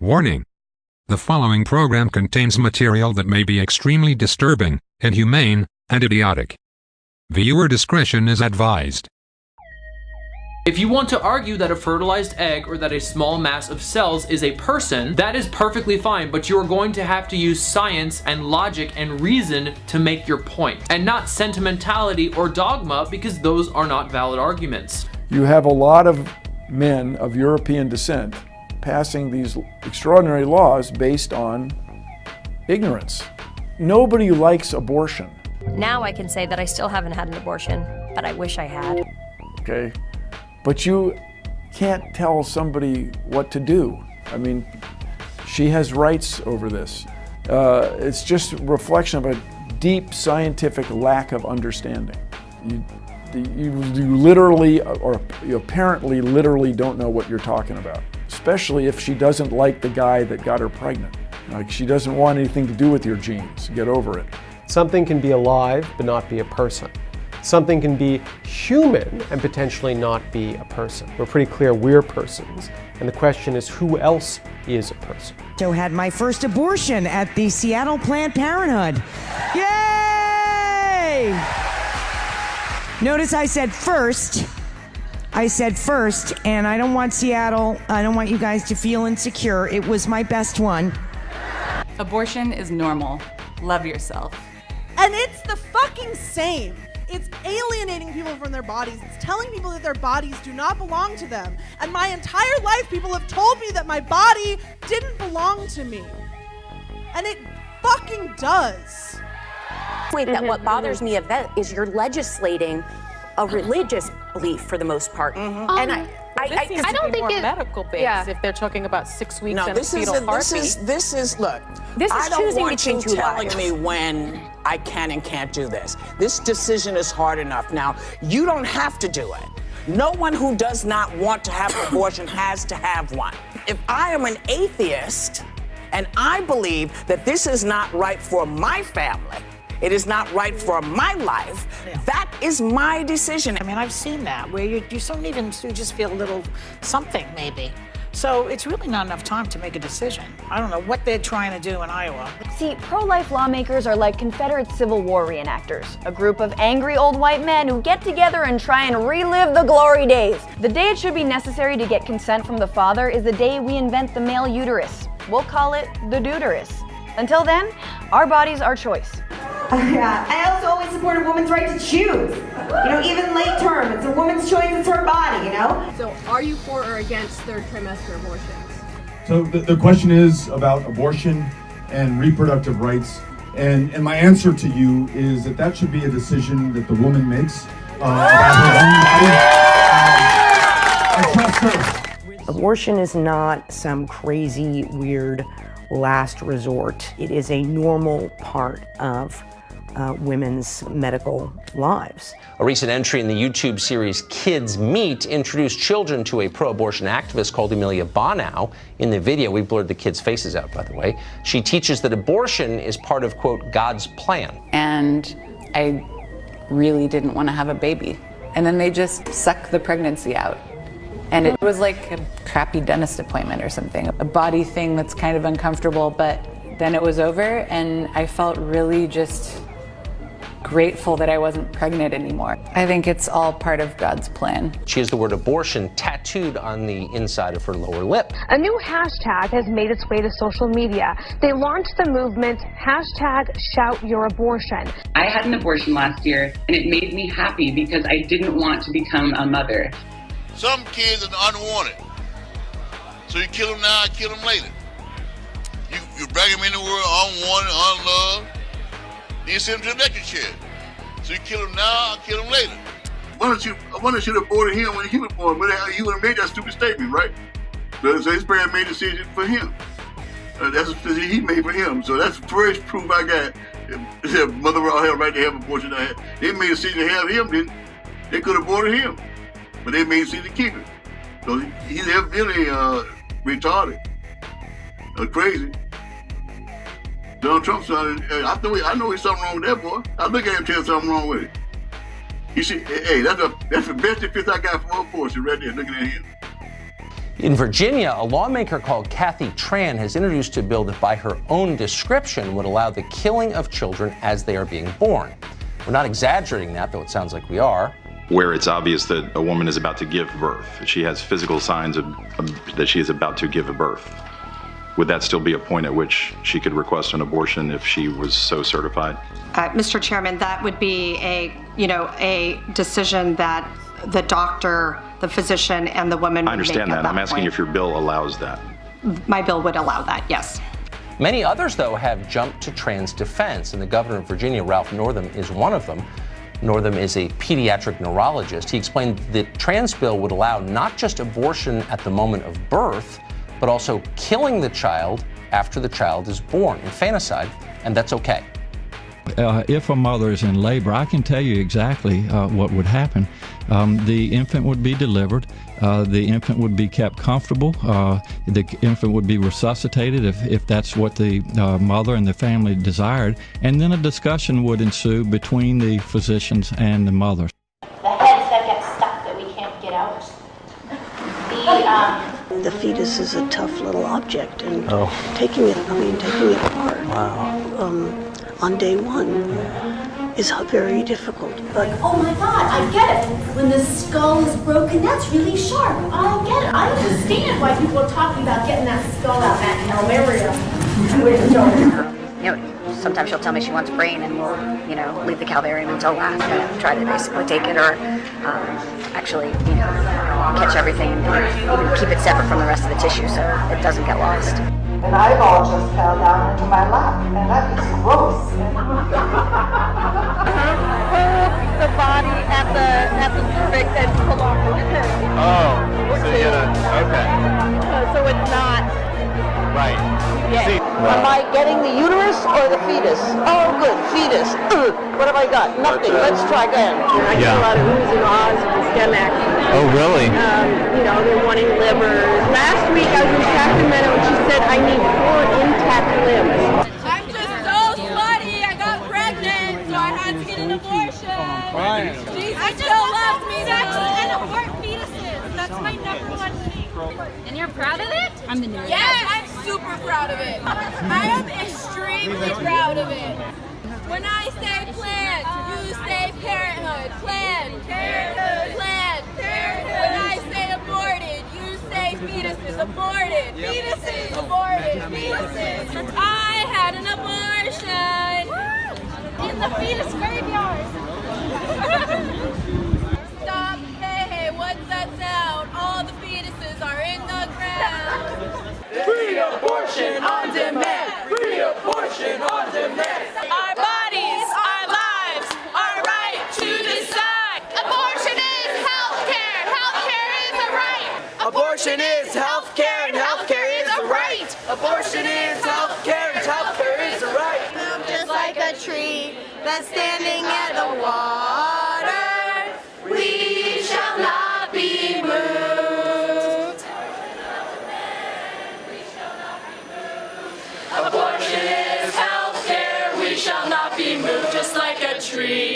Warning. The following program contains material that may be extremely disturbing, inhumane, and idiotic. Viewer discretion is advised. If you want to argue that a fertilized egg or that a small mass of cells is a person, that is perfectly fine, but you are going to have to use science and logic and reason to make your point, and not sentimentality or dogma, because those are not valid arguments. You have a lot of men of European descent passing these extraordinary laws based on ignorance. Nobody likes abortion. Now I can say that I still haven't had an abortion, but I wish I had. Okay, but you can't tell somebody what to do. I mean, she has rights over this. It's just a reflection of a deep scientific lack of understanding. You literally, or you apparently literally don't know what you're talking about, especially if she doesn't like the guy that got her pregnant. Like, she doesn't want anything to do with your genes. Get over it. Something can be alive but not be a person. Something can be human and potentially not be a person. We're pretty clear we're persons, and the question is, who else is a person? So had my first abortion at the Seattle Planned Parenthood. Yay! Notice I said first. And I don't want Seattle, I don't want you guys to feel insecure. It was my best one. Abortion is normal. Love yourself. And it's the fucking same. It's alienating people from their bodies. It's telling people that their bodies do not belong to them. And my entire life, people have told me that my body didn't belong to me. And it fucking does. That what bothers me of that is you're legislating a religious belief for the most part. And I don't think it's medical based if they're talking about 6 weeks and a fetal heartbeat. This is look. This is I don't choosing want between you two telling lives. me when I can and can't do this. This decision is hard enough. Now, you don't have to do it. No one who does not want to have an abortion has to have one. If I am an atheist and I believe that this is not right for my family, it is not right for my life, that is my decision. I mean, I've seen that, where you just feel a little something, maybe. So it's really not enough time to make a decision. I don't know what they're trying to do in Iowa. See, pro-life lawmakers are like Confederate Civil War reenactors, a group of angry old white men who get together and try and relive the glory days. The day it should be necessary to get consent from the father is the day we invent the male uterus. We'll call it the duderus. Until then, our bodies are choice. I also always support a woman's right to choose. Even late term, it's a woman's choice, it's her body, So are you for or against third trimester abortions? So the question is about abortion and reproductive rights. And my answer to you is that should be a decision that the woman makes about her own body. I trust her. Abortion is not some crazy, weird last resort. It is a normal part of women's medical lives. A recent entry in the YouTube series Kids Meet introduced children to a pro-abortion activist called Amelia Bonow. In the video, we blurred the kids' faces out, by the way. She teaches that abortion is part of, quote, God's plan. And I really didn't want to have a baby. And then they just suck the pregnancy out. And it was like a crappy dentist appointment or something, a body thing that's kind of uncomfortable, but then it was over and I felt really just grateful that I wasn't pregnant anymore. I think it's all part of God's plan. She has the word abortion tattooed on the inside of her lower lip. A new hashtag has made its way to social media. They launched the movement #ShoutYourAbortion. I had an abortion last year and it made me happy because I didn't want to become a mother. Some kids are unwanted. So you kill them now, kill them later. You bring them in the world unwanted, unloved. Then you send them to the electric chair. So you kill them now, kill them later. Why don't you abort him when he was born? But he would have made that stupid statement, right? So his parents made a decision for him. That's a decision he made for him. So that's the first proof I got. If mother had a right to have abortion. They made a decision to have him, then they could have aborted him. But they made a decision to keep him. So he's evidently retarded or crazy. Donald Trump sounded, I know there's something wrong with that boy. I look at him and tell something wrong with it. You see, hey, that's the best defense I got for abortion right there, looking at him. In Virginia, a lawmaker called Kathy Tran has introduced a bill that by her own description would allow the killing of children as they are being born. We're not exaggerating that, though it sounds like we are. Where it's obvious that a woman is about to give birth. She has physical signs that she is about to give birth. Would that still be a point at which she could request an abortion if she was so certified? Mr. Chairman, that would be a decision that the doctor, the physician, and the woman would I understand make at that. I'm asking point. if your bill allows that. My bill would allow that, yes. Many others, though, have jumped to Tran's defense, and the governor of Virginia, Ralph Northam, is one of them. Northam is a pediatric neurologist. He explained that Tran's bill would allow not just abortion at the moment of birth, but also killing the child after the child is born, infanticide, and that's okay. If a mother is in labor, I can tell you exactly what would happen. The infant would be delivered. The infant would be kept comfortable. The infant would be resuscitated if that's what the mother and the family desired. And then a discussion would ensue between the physicians and the mother. The heads that get stuck that we can't get out. The fetus is a tough little object, and taking it apart on day one is very difficult. But oh my God, I get it. When the skull is broken, that's really sharp. I get it. I understand why people are talking about getting that skull out, that area. Sometimes she'll tell me she wants brain, and we'll, leave the calvarium until last and try to basically take it, or actually, catch everything and even keep it separate from the rest of the tissue so it doesn't get lost. An eyeball just fell down into my lap, and that is gross. The body at the cervix and pull off the head. Oh, so you okay. So it's not. Right. Yeah. See, Am I getting the uterus or the fetus? Oh, good, fetus. What have I got? Nothing. Let's try again. I get a lot of oohs and ahs and stomach. Oh, really? They're wanting livers. Last week I was in Sacramento and she said I need 4 intact limbs. I'm just so slutty. I got pregnant, so I had to get an abortion. Jesus still loves me. Sex and abort fetuses. That's my #1 thing. And you're proud of it? I'm the nerd. Yes, I'm super proud of it. I am extremely proud of it. When I say planned, you say parenthood. Planned, parenthood, planned, parenthood. When I say aborted, you say fetuses. Aborted, fetuses, aborted, fetuses. I had an abortion in the fetus graveyard. Stop, hey, what's that sound? All the fetuses are in the ground. Free abortion on demand! Free abortion on demand! Our bodies, our lives, our right to decide. Abortion is healthcare. Healthcare is a right. Abortion is healthcare, and healthcare is a right. Abortion is healthcare, and healthcare is a right. Just like a tree that's standing at the water, we shall not be moved. Abortion is healthcare, we shall not be moved. Just like a tree